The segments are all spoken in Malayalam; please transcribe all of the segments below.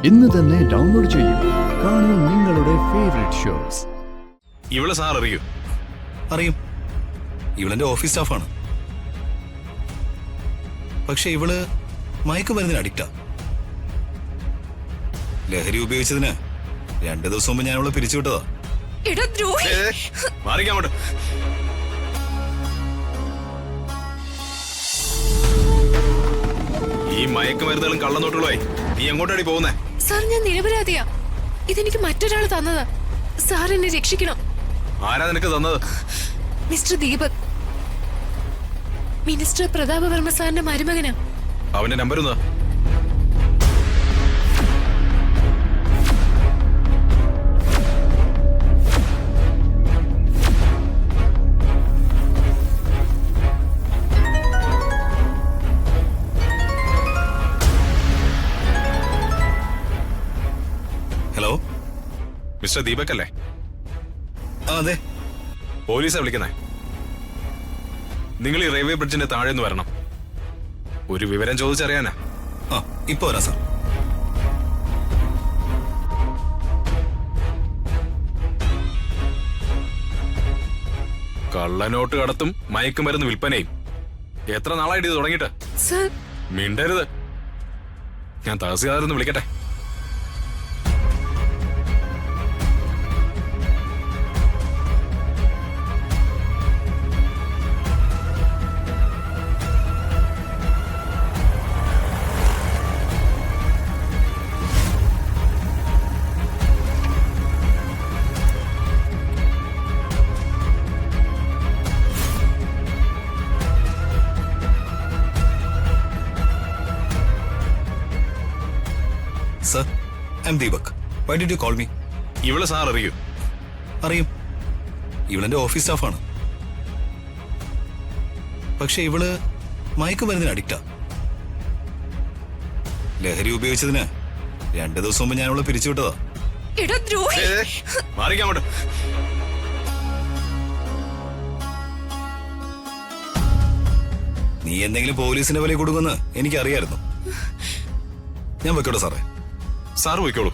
ഇന്ന് തന്നെ ഡൗൺലോഡ് ചെയ്യൂ. കാണൂ നിങ്ങളുടെ ഫേവറേറ്റ് ഷോസ്. ഇവളെ സാർ അറിയൂ? അറിയും. ഇവളെന്റെ ഓഫീസ് സ്റ്റാഫാണ്. പക്ഷെ ഇവള് മയക്കുമരുന്നിന് അഡിക്റ്റാ. ലഹരി ഉപയോഗിച്ചതിന് 2 ദിവസം മുമ്പ് ഞാൻ അവളെ പിരിച്ചുവിട്ടതാ. മാറിക്കാമോട്ട്. ഈ മയക്കുമരുന്നുകളും കള്ളനോട്ടുകളായി നീ എങ്ങോട്ടാടി പോകുന്നേ? സാർ, ഞാൻ നിരപരാധിയാ. ഇതെനിക്ക് മറ്റൊരാൾ തന്നതാ. സാർ എന്നെ രക്ഷിക്കണം. ആരാ നിനക്ക് തന്നത്? മിസ്റ്റർ ദീപക്, മിനിസ്റ്റർ പ്രതാപവർമ്മ സാറിന്റെ മരുമകനാ. അവന്റെ നമ്പർ ഒന്ന്. ഹലോ, മിസ്റ്റർ ദീപക് അല്ലേ? അതെ. പോലീസാ വിളിക്കുന്നേ. നിങ്ങൾ ഈ റെയിൽവേ ബ്രിഡ്ജിന്റെ താഴെ നിന്ന് വരണം. ഒരു വിവരം ചോദിച്ചറിയാനാ. ഇപ്പൊ വരാം സാർ. കള്ളനോട്ട് കടത്തും മയക്കുമരുന്ന് വിൽപ്പനയും എത്ര നാളായിട്ട് ഇത് തുടങ്ങിയിട്ട്? സാർ, മിണ്ടരുത്. ഞാൻ തഹസീൽദാരൊന്ന് വിളിക്കട്ടെ. Sir, I M Deepak. Why did you call me? ഇവളെ സാർ അറിയൂ? അറിയും. ഇവളെന്റെ ഓഫീസ് സ്റ്റാഫാണ്. പക്ഷെ ഇവള് മയക്കുമരുന്നിന് അഡിക്റ്റാ. ലഹരി ഉപയോഗിച്ചതിന് 2 ദിവസം മുമ്പ് ഞാൻ അവളെ പിരിച്ചുവിട്ടതാ. മാറിക്കാമോട്ട്. നീ എന്തെങ്കിലും പോലീസിന്റെ വില കൊടുക്കുമെന്ന് എനിക്കറിയായിരുന്നു. ഞാൻ വെക്കോട്ടെ സാറേ? സാർ പോയിക്കോളൂ.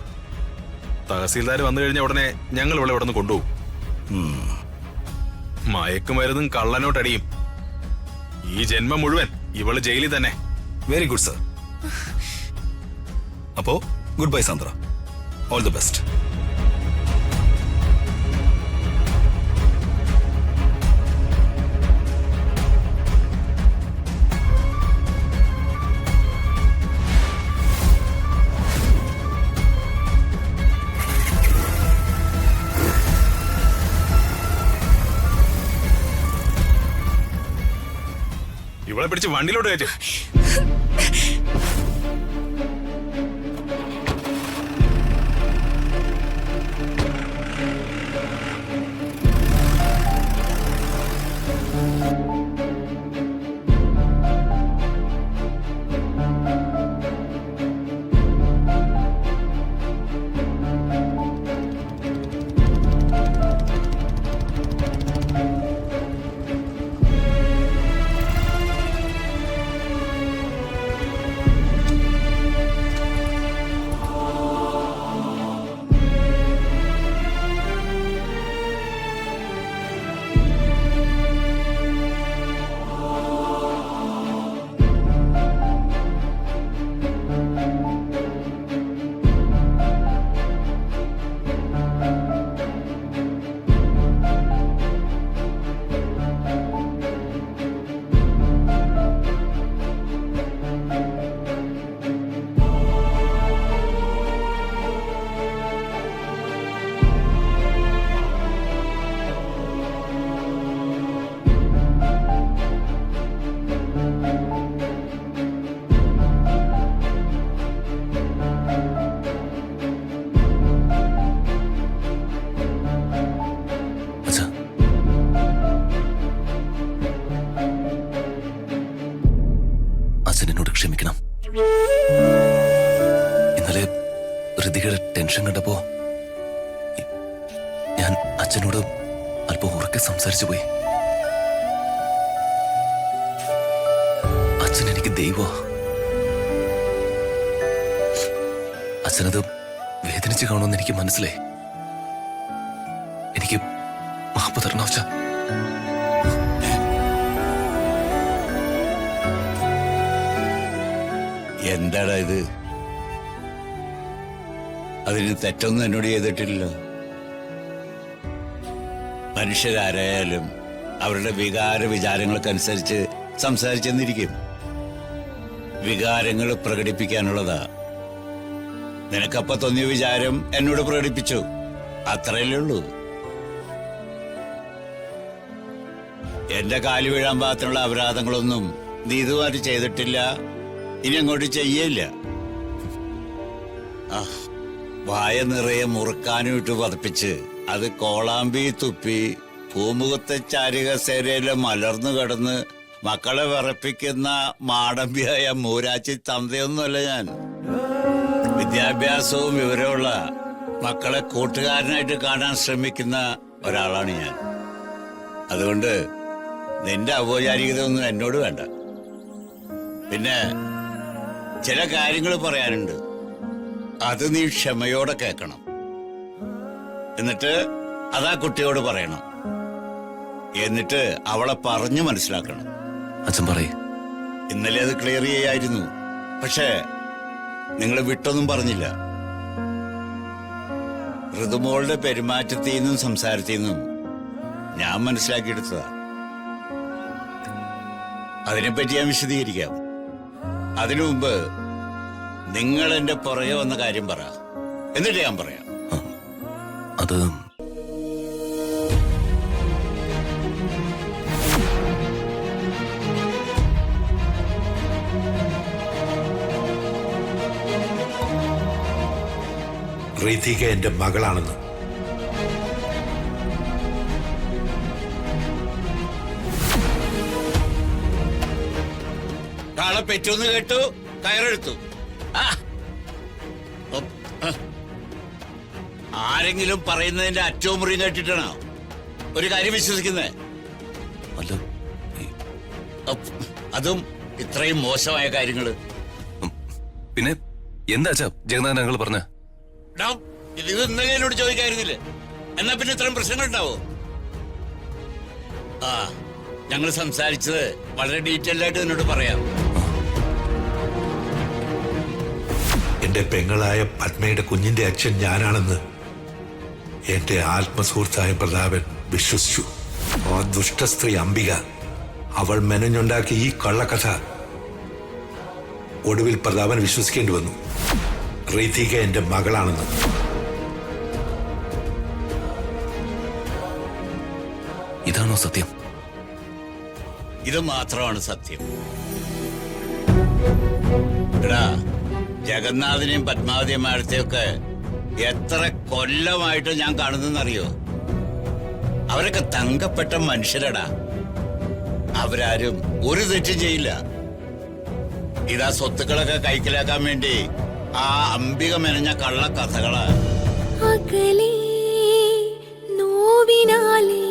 തഹസീൽദാർ വന്നു കഴിഞ്ഞ ഉടനെ ഞങ്ങൾ ഇവിടെ നിന്ന് കൊണ്ടുപോകും. മയക്കുമരുന്നും കള്ളനോട്ടടിയും. ഈ ജന്മം മുഴുവൻ ഇവള് ജയിലിൽ തന്നെ. Very good sir. അപ്പോ good bye Sandra. All the best. ഇവളെ പിടിച്ച് വണ്ടിയിലോട്ട് കയറ്റി. എന്നോട് ക്ഷമിക്കണം. ഇന്നലെ ഋതികയുടെ ടെൻഷൻ കണ്ടപ്പോ ഞാൻ അച്ഛനോട് അല്പം ഉറക്കെ സംസാരിച്ചു പോയി. അച്ഛൻ എനിക്ക് ദൈവ. അച്ഛനത് വേദനിച്ച് കാണുമെന്ന് എനിക്ക് മനസ്സിലായി. എനിക്ക് മാപ്പ് തരണം അച്ഛ. എന്താടാ ഇത്? അതിന് തെറ്റൊന്നും എന്നോട് ചെയ്തിട്ടില്ലല്ലോ. മനുഷ്യരാരായാലും അവരുടെ വികാര വിചാരങ്ങൾക്കനുസരിച്ച് സംസാരിച്ചെന്നിരിക്കും. വികാരങ്ങൾ പ്രകടിപ്പിക്കാനുള്ളതാ. നിനക്കപ്പ തോന്നിയ വിചാരം എന്നോട് പ്രകടിപ്പിച്ചു, അത്രയല്ലേ ഉള്ളൂ. എന്റെ കാല് വീഴാൻ പാകത്തിനുള്ള അപരാധങ്ങളൊന്നും നീ ഇതുമായിട്ട് ചെയ്തിട്ടില്ല, ഇനി അങ്ങോട്ട് ചെയ്യില്ല. വായ നിറയെ മുറുക്കാനും ഇട്ട് പതപ്പിച്ച് അത് കോളാമ്പി തുപ്പി പൂമുഖത്തെ ചാരികസേരയില് മലർന്നു കിടന്ന് മക്കളെ വിറപ്പിക്കുന്ന മാടമ്പിയായ മൂരാച്ചി തന്തയൊന്നുമല്ല ഞാൻ. വിദ്യാഭ്യാസവും വിവരമുള്ള മക്കളെ കൂട്ടുകാരനായിട്ട് കാണാൻ ശ്രമിക്കുന്ന ഒരാളാണ് ഞാൻ. അതുകൊണ്ട് നിന്റെ ഔപചാരികത ഒന്നും എന്നോട് വേണ്ട. പിന്നെ ചില കാര്യങ്ങൾ പറയാനുണ്ട്, അത് നീ ക്ഷമയോടെ കേൾക്കണം. എന്നിട്ട് അതാ കുട്ടിയോട് പറയണം. എന്നിട്ട് അവളെ പറഞ്ഞു മനസ്സിലാക്കണം. അച്ഛൻ പറയേ. ഇന്നലെ അത് ക്ലിയർ ചെയ്യായിരുന്നു, പക്ഷേ നിങ്ങൾ വിട്ടൊന്നും പറഞ്ഞില്ല. ഋതുമോളുടെ പെരുമാറ്റത്തിൽ നിന്നും സംസാരത്തിൽ നിന്നും ഞാൻ മനസ്സിലാക്കിയെടുത്തതാ. അതിനെപ്പറ്റി ഞാൻ വിശദീകരിക്കാം. അതിനു മുമ്പ് നിങ്ങൾ എന്റെ പുറകെ വന്ന കാര്യം പറ, എന്നിട്ട് ഞാൻ പറയാം. അത് റീതിക എന്റെ മകളാണെന്ന്. കാളെ പെറ്റൊന്ന് കേട്ടു, കയറെടുത്തു. ആരെങ്കിലും പറയുന്നതിന്റെ അറ്റവും മുറിയും കേട്ടിട്ടാണോ ഒരു കാര്യം വിശ്വസിക്കുന്നത്? അല്ല, അതും ഇത്രയും മോശമായ കാര്യങ്ങള്. പിന്നെ എന്താ അച്ഛാ ജഗന്നാഥൻ ഞങ്ങൾ പറഞ്ഞ? ഇത് ഇന്നലെ എന്നോട് ചോദിക്കായിരുന്നില്ലേ? എന്നാ പിന്നെ ഇത്രയും പ്രശ്നങ്ങൾ ഉണ്ടാവോ? ഞങ്ങൾ സംസാരിച്ചത് വളരെ ഡീറ്റെയിൽ ആയിട്ട് എന്നോട് പറയാം. എന്റെ പെങ്ങളായ പത്മയുടെ കുഞ്ഞിന്റെ അച്ഛൻ ഞാനാണെന്ന് എന്റെ ആത്മസുഹൃത്തായ പ്രതാപൻ വിശ്വസിച്ചു. ആ ദുഷ്ടസ്ത്രീ അംബിക, അവൾ മെനഞ്ഞുണ്ടാക്കിയ ഈ കള്ളക്കഥ ഒടുവിൽ പ്രതാപൻ വിശ്വസിക്കേണ്ടി വന്നു. റീതിക എന്റെ മകളാണെന്ന്. ഇതാണോ സത്യം? ഇത് മാത്രമാണ് സത്യം. എടാ, ജഗന്നാഥിനെയും പത്മാവതിയും മാഡത്തെയൊക്കെ എത്ര കൊല്ലമായിട്ട് ഞാൻ കാണുന്നറിയോ? അവരൊക്കെ തങ്കപ്പെട്ട മനുഷ്യരടാ. അവരാരും ഒരു തെറ്റും ചെയ്യില്ല. ഇതാ സ്വത്തുക്കളൊക്കെ കൈക്കലാക്കാൻ വേണ്ടി ആ അംബിക മെനഞ്ഞ കള്ള കഥകളാ. അകലേ നോവിനാലേ